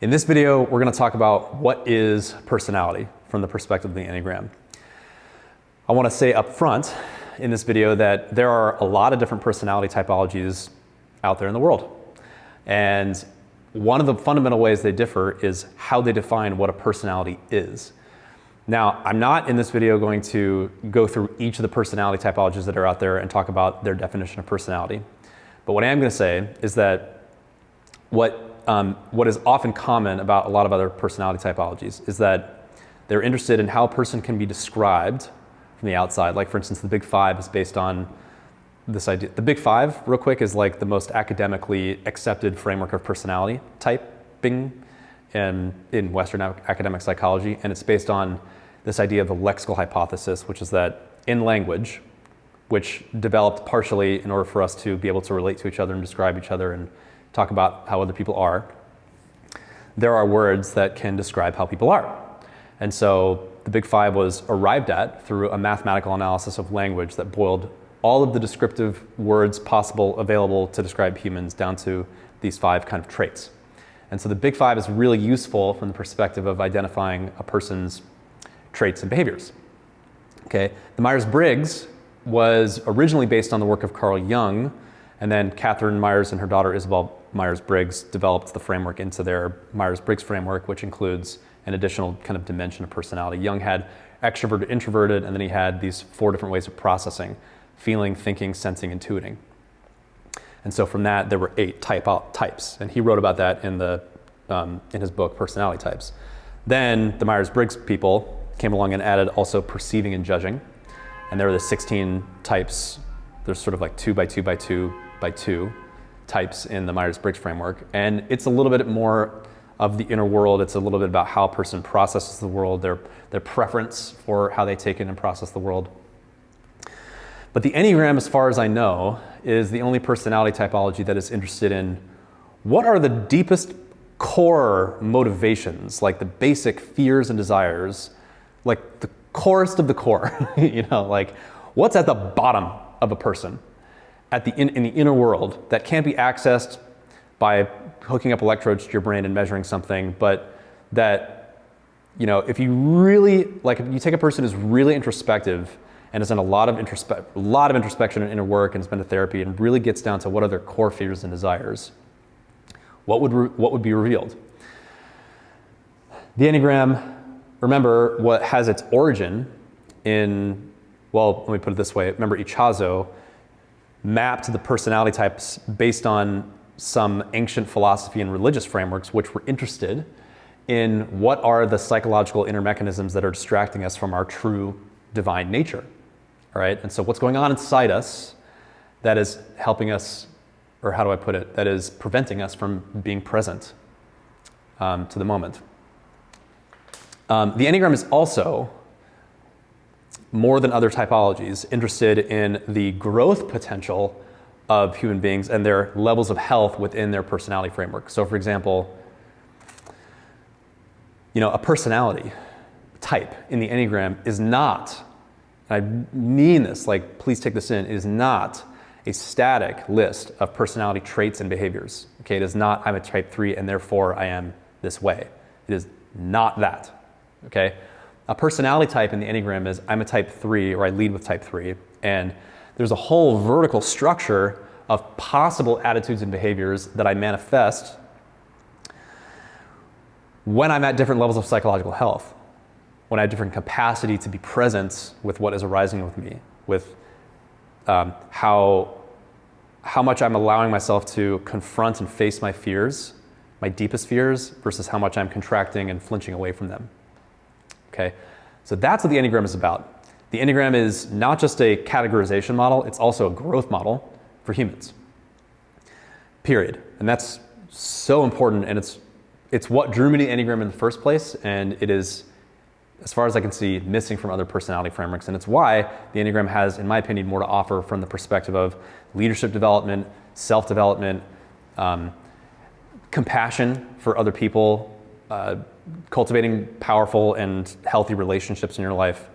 In this video, we're going to talk about what is personality from the perspective of the Enneagram. I want to say up front in this video that there are a lot of different personality typologies out there in the world. And one of the fundamental ways they differ is how they define what a personality is. Now, I'm not in this video going to go through each of the personality typologies that are out there and talk about their definition of personality. But what I am going to say is that what is often common about a lot of other personality typologies is that they're interested in how a person can be described from the outside. Like, for instance, the Big Five is based on this idea. The Big Five, real quick, is like the most academically accepted framework of personality typing in Western academic psychology, and it's based on this idea of the lexical hypothesis, which is that in language, which developed partially in order for us to be able to relate to each other and describe each other and talk about how other people are, there are words that can describe how people are. And so the Big Five was arrived at through a mathematical analysis of language that boiled all of the descriptive words possible available to describe humans down to these five kind of traits. And so the Big Five is really useful from the perspective of identifying a person's traits and behaviors. Okay, the Myers-Briggs was originally based on the work of Carl Jung, and then Catherine Myers and her daughter Isabel Myers-Briggs developed the framework into their Myers-Briggs framework, which includes an additional kind of dimension of personality. Jung had extroverted, introverted, and then he had these four different ways of processing: feeling, thinking, sensing, intuiting. And so from that, there were 8 types, and he wrote about that in his book, Personality Types. Then the Myers-Briggs people came along and added also perceiving and judging, and there are the 16 types. There's sort of like 2 by 2 by 2 by 2 types in the Myers-Briggs framework, and it's a little bit more of the inner world. It's a little bit about how a person processes the world, their preference for how they take in and process the world. But the Enneagram, as far as I know, is the only personality typology that is interested in what are the deepest core motivations, like the basic fears and desires, like the corest of the core, like what's at the bottom of a person in the inner world that can't be accessed by hooking up electrodes to your brain and measuring something, but that, if you take a person who's really introspective and has done a lot of introspection and inner work and has been to therapy and really gets down to what are their core fears and desires, what would be revealed? The Enneagram, remember, what has its origin in, well, let me put it this way. Remember, Ichazo mapped the personality types based on some ancient philosophy and religious frameworks which were interested in what are the psychological inner mechanisms that are distracting us from our true divine nature. All right, and so what's going on inside us that is helping us, or how do I put it, that is preventing us from being present to the moment. The Enneagram is also, more than other typologies, interested in the growth potential of human beings and their levels of health within their personality framework. So for example, a personality type in the Enneagram is not, and I mean this, like, please take this in, it is not a static list of personality traits and behaviors. Okay, it is not, I'm a type 3 and therefore I am this way. It is not that. Okay? A personality type in the Enneagram is I'm a type 3, or I lead with type 3, and there's a whole vertical structure of possible attitudes and behaviors that I manifest when I'm at different levels of psychological health, when I have different capacity to be present with what is arising with me, with how much I'm allowing myself to confront and face my fears, my deepest fears, versus how much I'm contracting and flinching away from them. Okay, so that's what the Enneagram is about. The Enneagram is not just a categorization model, it's also a growth model for humans. Period. And that's so important, and it's what drew me to Enneagram in the first place, and it is, as far as I can see, missing from other personality frameworks. And it's why the Enneagram has, in my opinion, more to offer from the perspective of leadership development, self-development, compassion for other people, cultivating powerful and healthy relationships in your life.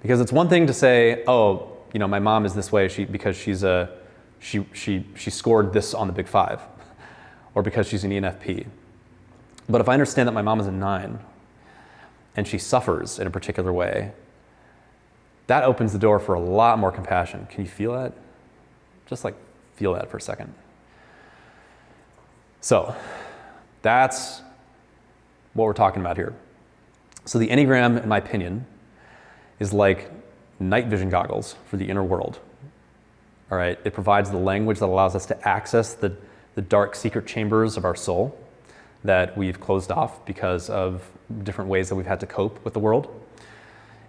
Because it's one thing to say, oh, my mom is this way because she scored this on the Big Five, or because she's an ENFP. But if I understand that my mom is a 9 and she suffers in a particular way, that opens the door for a lot more compassion. Can you feel that? Just like feel that for a second. So that's what we're talking about here. So the Enneagram, in my opinion, is like night vision goggles for the inner world. All right, it provides the language that allows us to access the dark secret chambers of our soul that we've closed off because of different ways that we've had to cope with the world.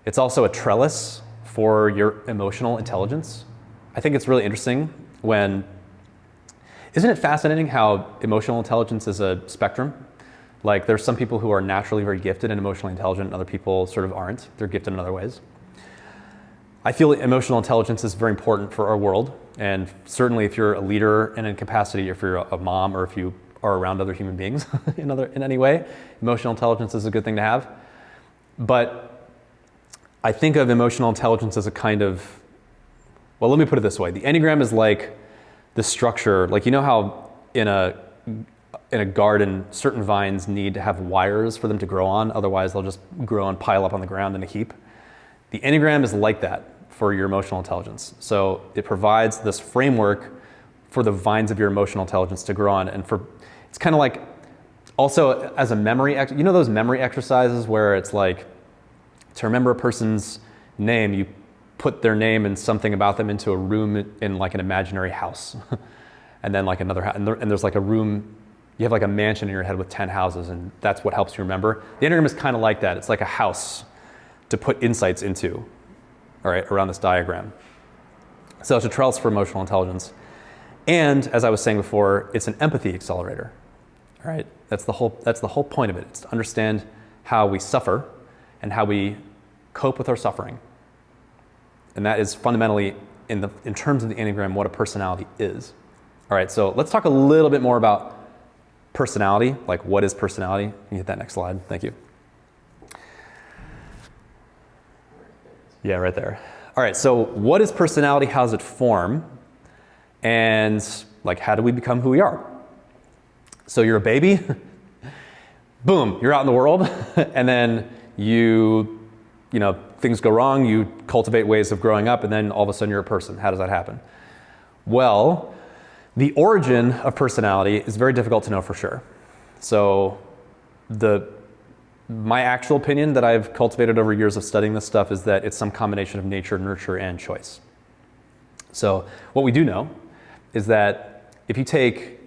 It's also a trellis for your emotional intelligence. I think it's really interesting isn't it fascinating how emotional intelligence is a spectrum? Like there's some people who are naturally very gifted and emotionally intelligent and other people sort of aren't. They're gifted in other ways. I feel emotional intelligence is very important for our world. And certainly if you're a leader in a capacity, if you're a mom or if you are around other human beings in any way, emotional intelligence is a good thing to have. But I think of emotional intelligence as a kind of, well, let me put it this way. The Enneagram is like the structure, like you know how in a garden, certain vines need to have wires for them to grow on, otherwise they'll just grow and pile up on the ground in a heap. The Enneagram is like that for your emotional intelligence. So it provides this framework for the vines of your emotional intelligence to grow on. And it's kind of like, also as a memory, you know those memory exercises where it's like, to remember a person's name, you put their name and something about them into a room in like an imaginary house. And then like another house, and there's like a room, you have like a mansion in your head with 10 houses, and that's what helps you remember. The Enneagram is kind of like that. It's like a house to put insights into, all right, around this diagram. So it's a trellis for emotional intelligence. And as I was saying before, it's an empathy accelerator, all right? That's the whole point of it. It's to understand how we suffer and how we cope with our suffering. And that is fundamentally, in terms of the Enneagram, what a personality is. All right, so let's talk a little bit more about personality, like what is personality? Can you hit that next slide? Thank you. Yeah, right there. All right, so what is personality? How does it form? And like, how do we become who we are? So you're a baby, boom, you're out in the world, and then you know, things go wrong, you cultivate ways of growing up, and then all of a sudden you're a person. How does that happen? Well, the origin of personality is very difficult to know for sure. So my actual opinion that I've cultivated over years of studying this stuff is that it's some combination of nature, nurture, and choice. So what we do know is that if you take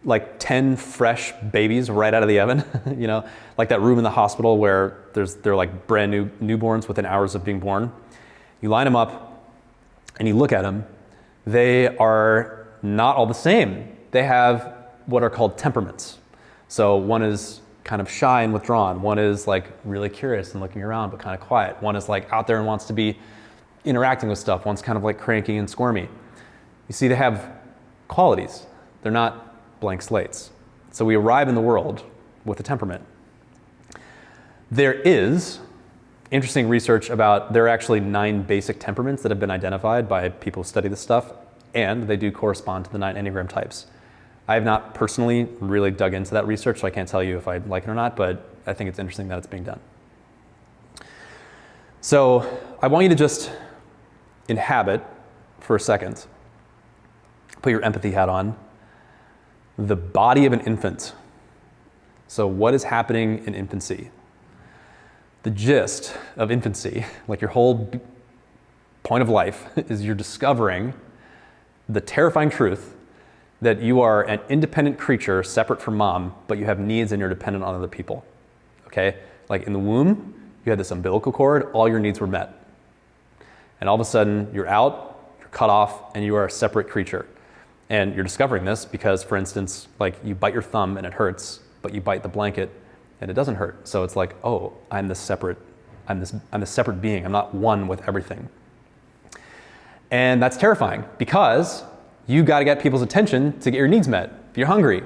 like 10 fresh babies right out of the oven, you know, like that room in the hospital where they're like brand new newborns within hours of being born. You line them up and you look at them, they are not all the same. They have what are called temperaments. So one is kind of shy and withdrawn. One is like really curious and looking around, but kind of quiet. One is like out there and wants to be interacting with stuff. One's kind of like cranky and squirmy. You see, they have qualities. They're not blank slates. So we arrive in the world with a temperament. There is interesting research about, there are actually 9 basic temperaments that have been identified by people who study this stuff, and they do correspond to the 9 Enneagram types. I have not personally really dug into that research, so I can't tell you if I like it or not, but I think it's interesting that it's being done. So I want you to just inhabit for a second, put your empathy hat on, the body of an infant. So what is happening in infancy? The gist of infancy, like your whole point of life, is you're discovering the terrifying truth that you are an independent creature separate from mom, but you have needs and you're dependent on other people, okay? Like in the womb, you had this umbilical cord, all your needs were met. And all of a sudden, you're out, you're cut off, and you are a separate creature. And you're discovering this because, for instance, like you bite your thumb and it hurts, but you bite the blanket and it doesn't hurt. So it's like, oh, I'm this separate being. I'm not one with everything. And that's terrifying because you got to get people's attention to get your needs met. If you're hungry,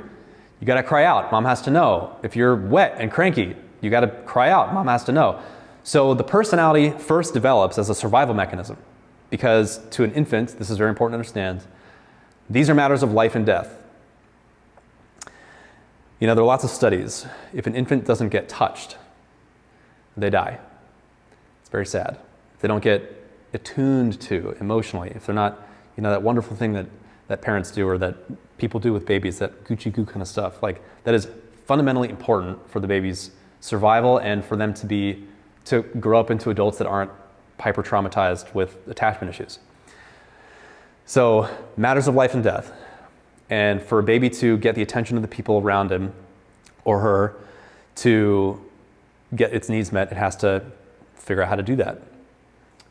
you got to cry out. Mom has to know. If you're wet and cranky, you got to cry out. Mom has to know. So the personality first develops as a survival mechanism because to an infant, this is very important to understand, these are matters of life and death. You know, there are lots of studies. If an infant doesn't get touched, they die. It's very sad. If they don't get attuned to emotionally, if they're not, you know, that wonderful thing that parents do or that people do with babies, that Gucci goo kind of stuff, like that is fundamentally important for the baby's survival and for them to grow up into adults that aren't hyper traumatized with attachment issues. So matters of life and death. And for a baby to get the attention of the people around him or her to get its needs met, it has to figure out how to do that.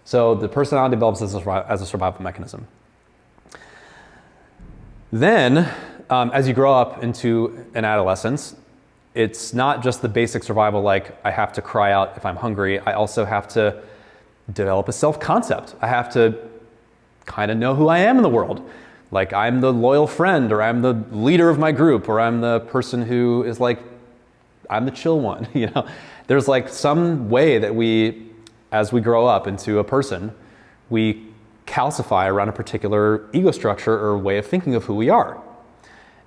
So the personality develops as a survival mechanism. Then, as you grow up into an adolescence, it's not just the basic survival like I have to cry out if I'm hungry. I also have to develop a self-concept. I have to kind of know who I am in the world. Like I'm the loyal friend, or I'm the leader of my group, or I'm the person who is like, I'm the chill one. You know, there's like some way that we, as we grow up into a person, we calcify around a particular ego structure or way of thinking of who we are.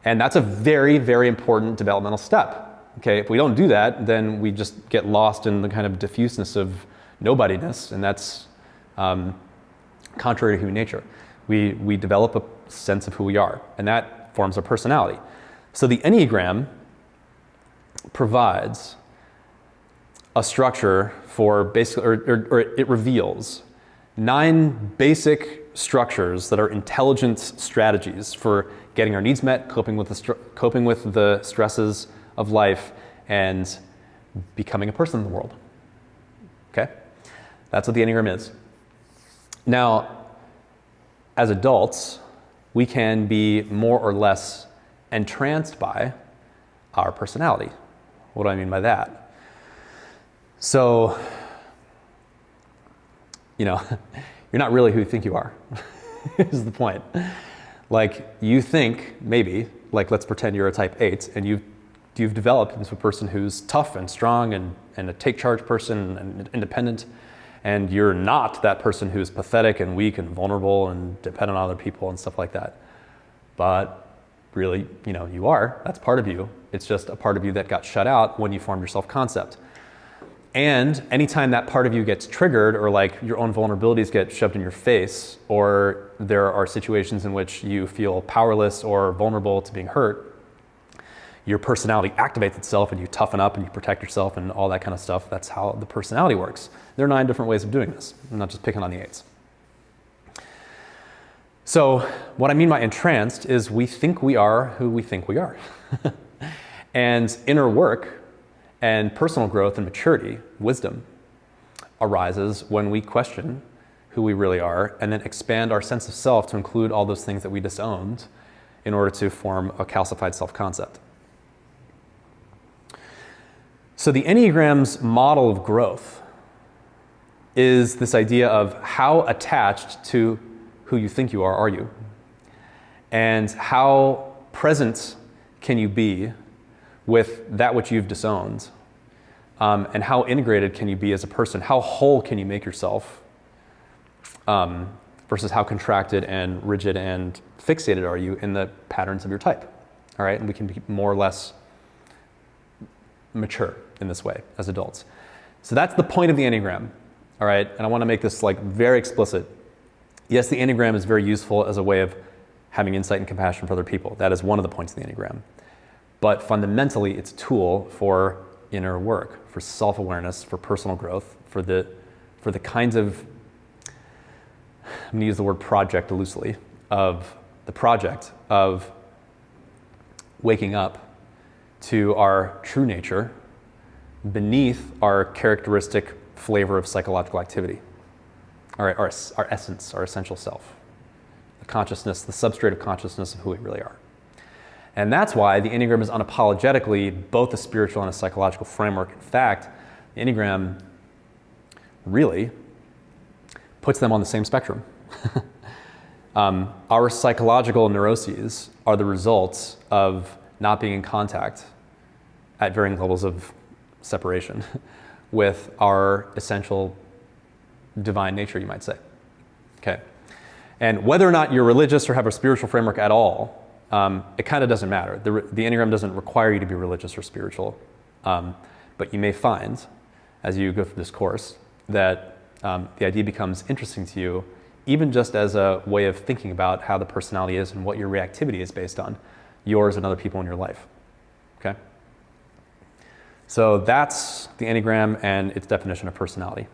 And that's a very, very important developmental step. Okay, if we don't do that, then we just get lost in the kind of diffuseness of nobodiness, and that's contrary to human nature. We develop a sense of who we are, and that forms our personality. So the Enneagram provides a structure for basically, or it reveals 9 basic structures that are intelligent strategies for getting our needs met, coping with the stresses of life, and becoming a person in the world. Okay? That's what the Enneagram is. Now, as adults, we can be more or less entranced by our personality. What do I mean by that? So, you know, you're not really who you think you are, is the point. Like, you think, maybe, like let's pretend you're a type 8, and you've developed into a person who's tough and strong and a take-charge person and independent, and you're not that person who's pathetic and weak and vulnerable and dependent on other people and stuff like that. But really, you know, you are. That's part of you. It's just a part of you that got shut out when you formed your self-concept. And anytime that part of you gets triggered, or like your own vulnerabilities get shoved in your face, or there are situations in which you feel powerless or vulnerable to being hurt, your personality activates itself and you toughen up and you protect yourself and all that kind of stuff. That's how the personality works. There are 9 different ways of doing this. I'm not just picking on the 8s. So what I mean by entranced is we think we are who we think we are. And inner work and personal growth and maturity, wisdom, arises when we question who we really are and then expand our sense of self to include all those things that we disowned in order to form a calcified self-concept. So the Enneagram's model of growth is this idea of how attached to who you think you are you? And how present can you be with that which you've disowned? And how integrated can you be as a person? How whole can you make yourself? Versus how contracted and rigid and fixated are you in the patterns of your type? All right, and we can be more or less mature in this way as adults. So that's the point of the Enneagram, all right? And I want to make this like very explicit. Yes, the Enneagram is very useful as a way of having insight and compassion for other people. That is one of the points of the Enneagram. But fundamentally, it's a tool for inner work, for self-awareness, for personal growth, for the kinds of, I'm going to use the word project loosely, of the project of waking up to our true nature beneath our characteristic flavor of psychological activity. All right, our essence, our essential self, the consciousness, the substrate of consciousness of who we really are. And that's why the Enneagram is unapologetically both a spiritual and a psychological framework. In fact, the Enneagram really puts them on the same spectrum. Our psychological neuroses are the results of not being in contact at varying levels of separation with our essential divine nature, you might say. Okay. And whether or not you're religious or have a spiritual framework at all, it kind of doesn't matter. The Enneagram doesn't require you to be religious or spiritual. But you may find, as you go through this course, that the idea becomes interesting to you, even just as a way of thinking about how the personality is and what your reactivity is based on, yours and other people in your life. Okay? So that's the Enneagram and its definition of personality.